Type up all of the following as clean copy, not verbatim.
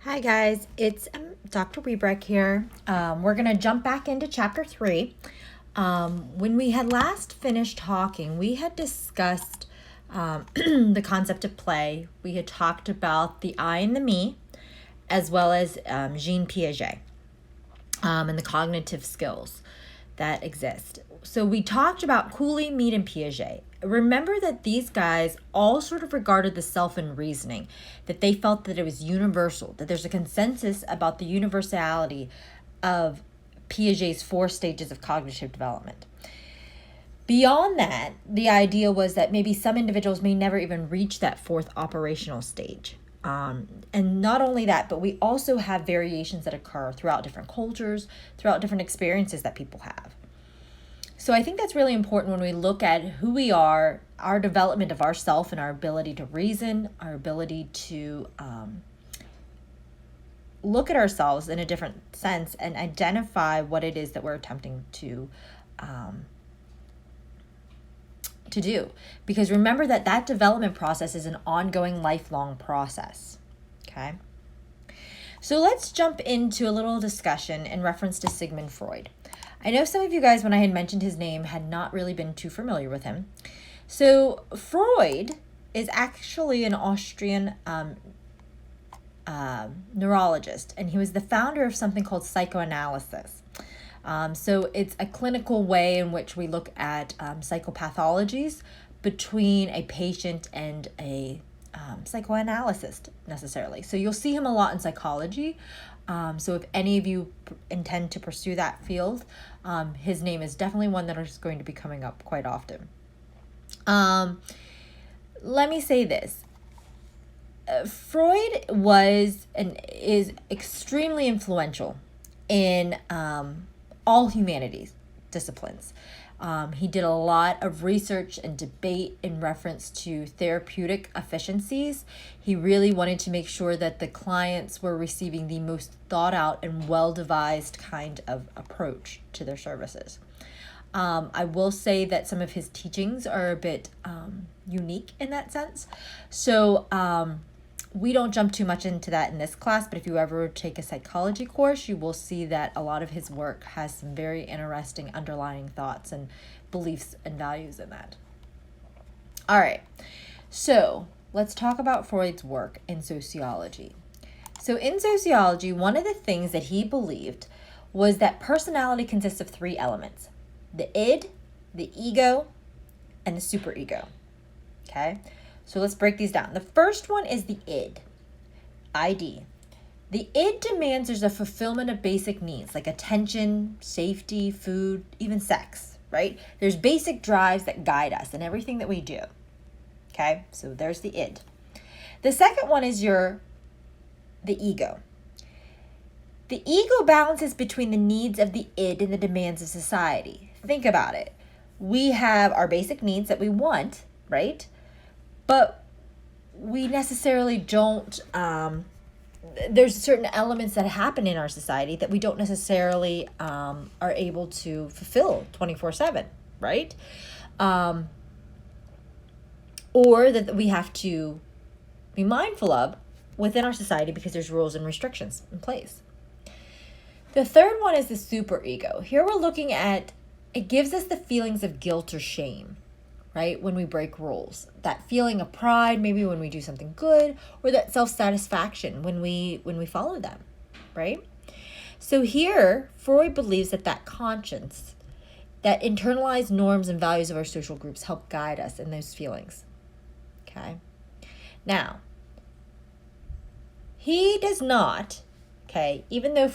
Hi guys, it's Dr. Weebreck here. We're going to jump back into chapter 3. When we had last finished talking, we had discussed the concept of play. We had talked about the I and the me, as well as Jean Piaget and the cognitive skills that exist. So we talked about Cooley, Mead, and Piaget. Remember that these guys all sort of regarded the self in reasoning, that they felt that it was universal, that there's a consensus about the universality of Piaget's 4 stages of cognitive development. Beyond that, the idea was that maybe some individuals may never even reach that 4th operational stage. And not only that, but we also have variations that occur throughout different cultures, throughout different experiences that people have. So I think that's really important when we look at who we are, our development of ourself and our ability to reason, our ability to look at ourselves in a different sense and identify what it is that we're attempting to do. Because remember that development process is an ongoing, lifelong process. Okay? So let's jump into a little discussion in reference to Sigmund Freud. I know some of you guys, when I had mentioned his name, had not really been too familiar with him. So Freud is actually an Austrian neurologist, and he was the founder of something called psychoanalysis. So it's a clinical way in which we look at psychopathologies between a patient and a psychoanalyst necessarily. So you'll see him a lot in psychology. So if any of you intend to pursue that field, his name is definitely one that is going to be coming up quite often. Let me say this. Freud was and is extremely influential in all humanities disciplines. He did a lot of research and debate in reference to therapeutic efficiencies. He really wanted to make sure that the clients were receiving the most thought out and well-devised kind of approach to their services. I will say that some of his teachings are a bit unique in that sense. So we don't jump too much into that in this class, but if you ever take a psychology course, you will see that a lot of his work has some very interesting underlying thoughts and beliefs and values in that. All right, so let's talk about Freud's work in sociology. So in sociology, one of the things that he believed was that personality consists of 3 elements: the id, the ego, and the superego. Okay? So let's break these down. The first one is the id, ID. The id demands there's a fulfillment of basic needs like attention, safety, food, even sex, right? There's basic drives that guide us in everything that we do. Okay, so there's the id. The second one is the ego. The ego balances between the needs of the id and the demands of society. Think about it. We have our basic needs that we want, right? But we necessarily don't, there's certain elements that happen in our society that we don't necessarily are able to fulfill 24/7, right? Or that we have to be mindful of within our society because there's rules and restrictions in place. The third one is the superego. Here we're looking at, it gives us the feelings of guilt or shame, right? When we break rules, that feeling of pride, maybe when we do something good, or that self-satisfaction when we follow them, right? So here, Freud believes that conscience, that internalized norms and values of our social groups help guide us in those feelings, okay? Now, he does not, okay, even though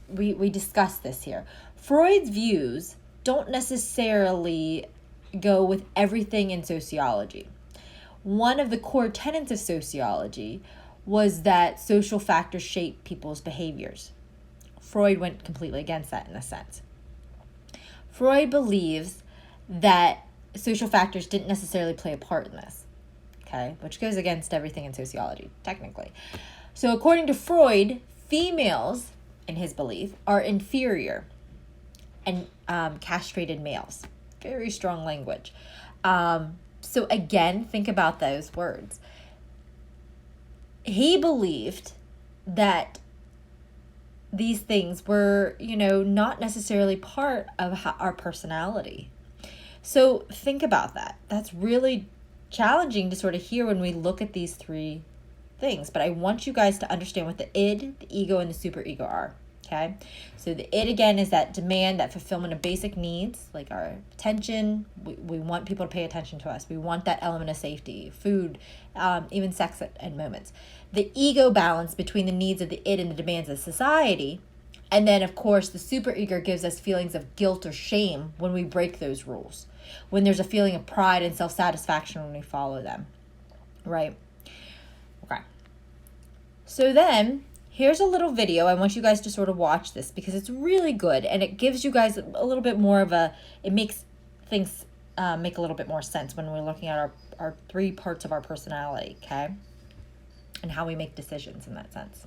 we discussed this here, Freud's views don't necessarily go with everything in sociology. One of the core tenets of sociology was that social factors shape people's behaviors. Freud went completely against that in a sense. Freud believes that social factors didn't necessarily play a part in this, okay, which goes against everything in sociology, technically. So according to Freud, females, in his belief, are inferior and castrated males. Very strong language. So again, think about those words. He believed that these things were, not necessarily part of our personality. So think about that. That's really challenging to sort of hear when we look at these three things. But I want you guys to understand what the id, the ego, and the superego are. Okay? So the id, again, is that demand, that fulfillment of basic needs, like our attention. We want people to pay attention to us. We want that element of safety, food, even sex at moments. The ego balance between the needs of the id and the demands of society. And then, of course, the superego gives us feelings of guilt or shame when we break those rules, when there's a feeling of pride and self-satisfaction when we follow them, right? Okay. So then, here's a little video. I want you guys to sort of watch this because it's really good, and it gives you guys a little bit more of it makes things make a little bit more sense when we're looking at our three parts of our personality, okay? And how we make decisions in that sense.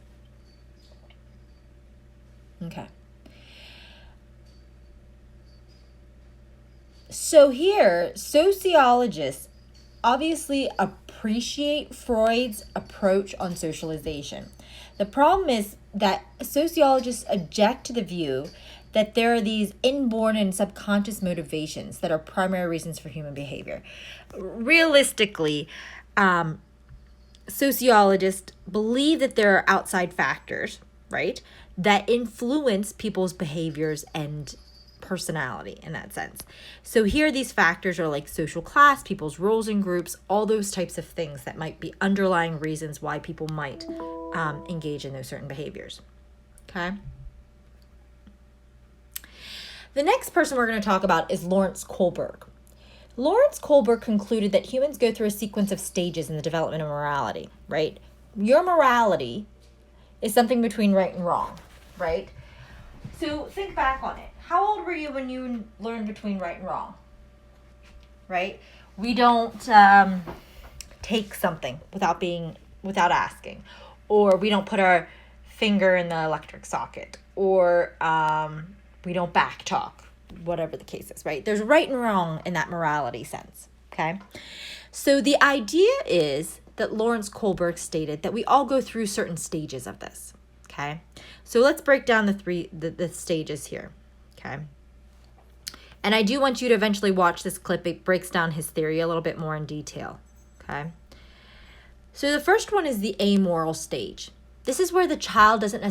Okay. So here, sociologists obviously appreciate Freud's approach on socialization. The problem is that sociologists object to the view that there are these inborn and subconscious motivations that are primary reasons for human behavior. Realistically, sociologists believe that there are outside factors, right, that influence people's behaviors and personality in that sense. So here these factors are like social class, people's roles in groups, all those types of things that might be underlying reasons why people might engage in those certain behaviors. Okay. The next person we're going to talk about is Lawrence Kohlberg. Lawrence Kohlberg concluded that humans go through a sequence of stages in the development of morality, right? Your morality is something between right and wrong, right? So think back on it. How old were you when you learned between right and wrong? Right? We don't take something without asking, or we don't put our finger in the electric socket, or we don't back talk, whatever the case is, right? There's right and wrong in that morality sense, okay? So the idea is that Lawrence Kohlberg stated that we all go through certain stages of this, okay? So let's break down the stages here, okay? And I do want you to eventually watch this clip. It breaks down his theory a little bit more in detail, okay? So the first one is the amoral stage. This is where the child doesn't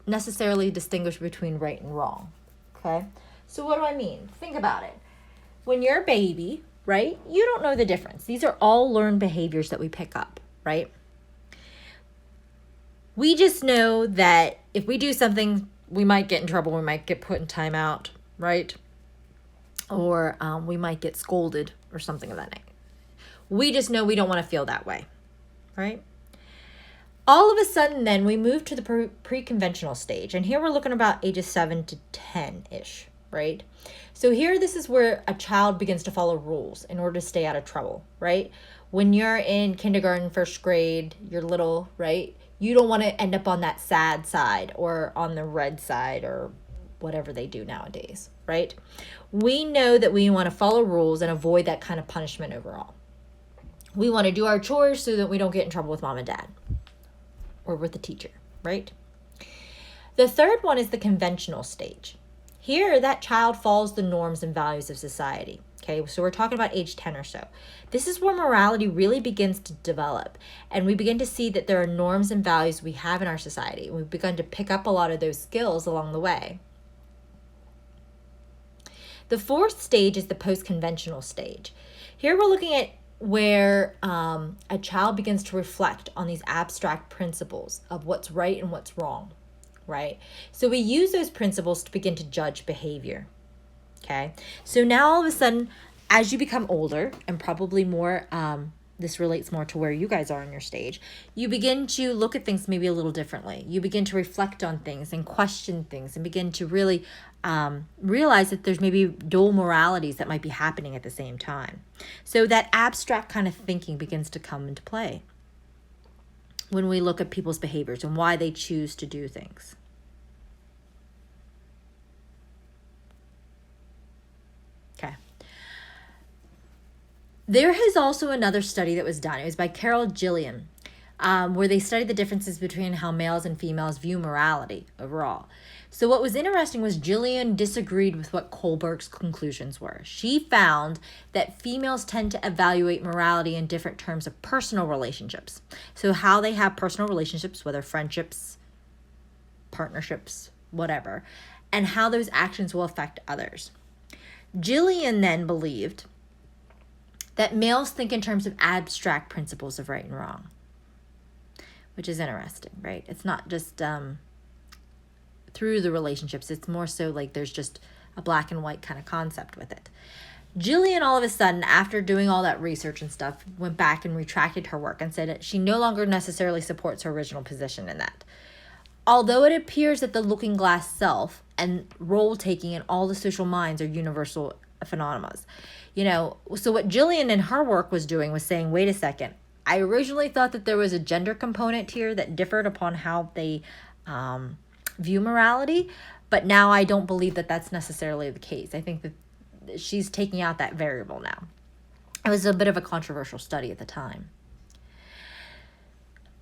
necessarily distinguish between right and wrong, okay? So what do I mean? Think about it. When you're a baby, right, you don't know the difference. These are all learned behaviors that we pick up, right? We just know that if we do something, we might get in trouble. We might get put in timeout, right? Or we might get scolded or something of that nature. We just know we don't want to feel that way, right? All of a sudden, then, we move to the pre-conventional stage. And here we're looking about ages 7 to 10-ish, right? So here, this is where a child begins to follow rules in order to stay out of trouble, right? When you're in kindergarten, first grade, you're little, right? You don't want to end up on that sad side or on the red side or whatever they do nowadays, right? We know that we want to follow rules and avoid that kind of punishment overall. We want to do our chores so that we don't get in trouble with mom and dad or with the teacher, right? The third one is the conventional stage. Here, that child follows the norms and values of society. Okay, so we're talking about age 10 or so. This is where morality really begins to develop, and we begin to see that there are norms and values we have in our society. We've begun to pick up a lot of those skills along the way. The fourth stage is the post-conventional stage. Here we're looking at where a child begins to reflect on these abstract principles of what's right and what's wrong, right? So we use those principles to begin to judge behavior, okay? So now all of a sudden, as you become older, and probably more, this relates more to where you guys are in your stage, you begin to look at things maybe a little differently. You begin to reflect on things and question things and begin to really realize that there's maybe dual moralities that might be happening at the same time. So that abstract kind of thinking begins to come into play when we look at people's behaviors and why they choose to do things. Okay. There is also another study that was done. It was by Carol Gilliam. where they studied the differences between how males and females view morality overall. So what was interesting was Jillian disagreed with what Kohlberg's conclusions were. She found that females tend to evaluate morality in different terms of personal relationships. So how they have personal relationships, whether friendships, partnerships, whatever, and how those actions will affect others. Jillian then believed that males think in terms of abstract principles of right and wrong, which is interesting, right? It's not just through the relationships. It's more so like there's just a black and white kind of concept with it. Jillian, all of a sudden, after doing all that research and stuff, went back and retracted her work and said that she no longer necessarily supports her original position in that. Although it appears that the looking glass self and role-taking in all the social minds are universal phenomena. So what Jillian in her work was doing was saying, wait a second, I originally thought that there was a gender component here that differed upon how they view morality, but now I don't believe that that's necessarily the case. I think that she's taking out that variable now. It was a bit of a controversial study at the time.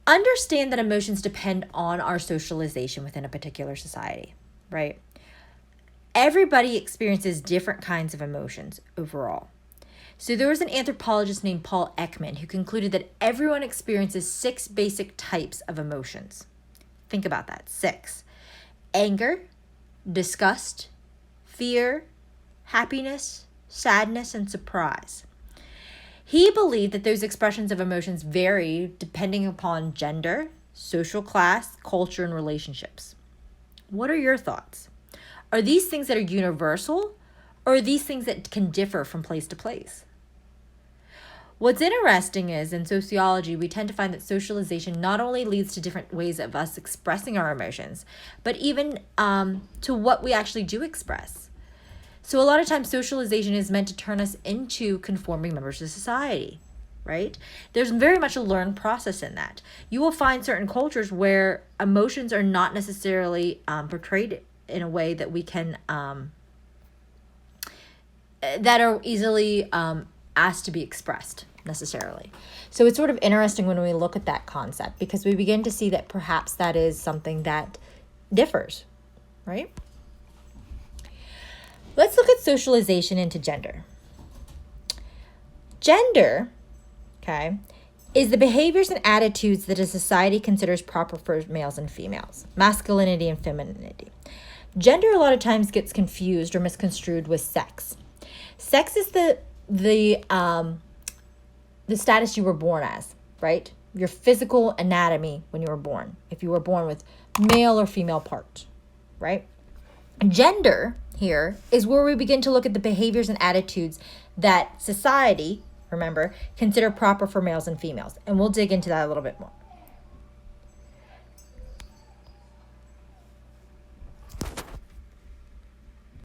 Understand that emotions depend on our socialization within a particular society, right? Everybody experiences different kinds of emotions overall. So there was an anthropologist named Paul Ekman who concluded that everyone experiences 6 basic types of emotions. Think about that, 6. Anger, disgust, fear, happiness, sadness, and surprise. He believed that those expressions of emotions vary depending upon gender, social class, culture, and relationships. What are your thoughts? Are these things that are universal, or are these things that can differ from place to place? What's interesting is, in sociology, we tend to find that socialization not only leads to different ways of us expressing our emotions, but even to what we actually do express. So a lot of times socialization is meant to turn us into conforming members of society, right? There's very much a learned process in that. You will find certain cultures where emotions are not necessarily portrayed in a way that we can, that are easily asked to be expressed necessarily. So it's sort of interesting when we look at that concept, because we begin to see that perhaps that is something that differs, right? Let's look at socialization into gender. Gender, okay, is the behaviors and attitudes that a society considers proper for males and females, masculinity and femininity. Gender a lot of times gets confused or misconstrued with sex. Sex is the status you were born as, right? Your physical anatomy when you were born. If you were born with male or female parts, right? Gender here is where we begin to look at the behaviors and attitudes that society, remember, consider proper for males and females. And we'll dig into that a little bit more.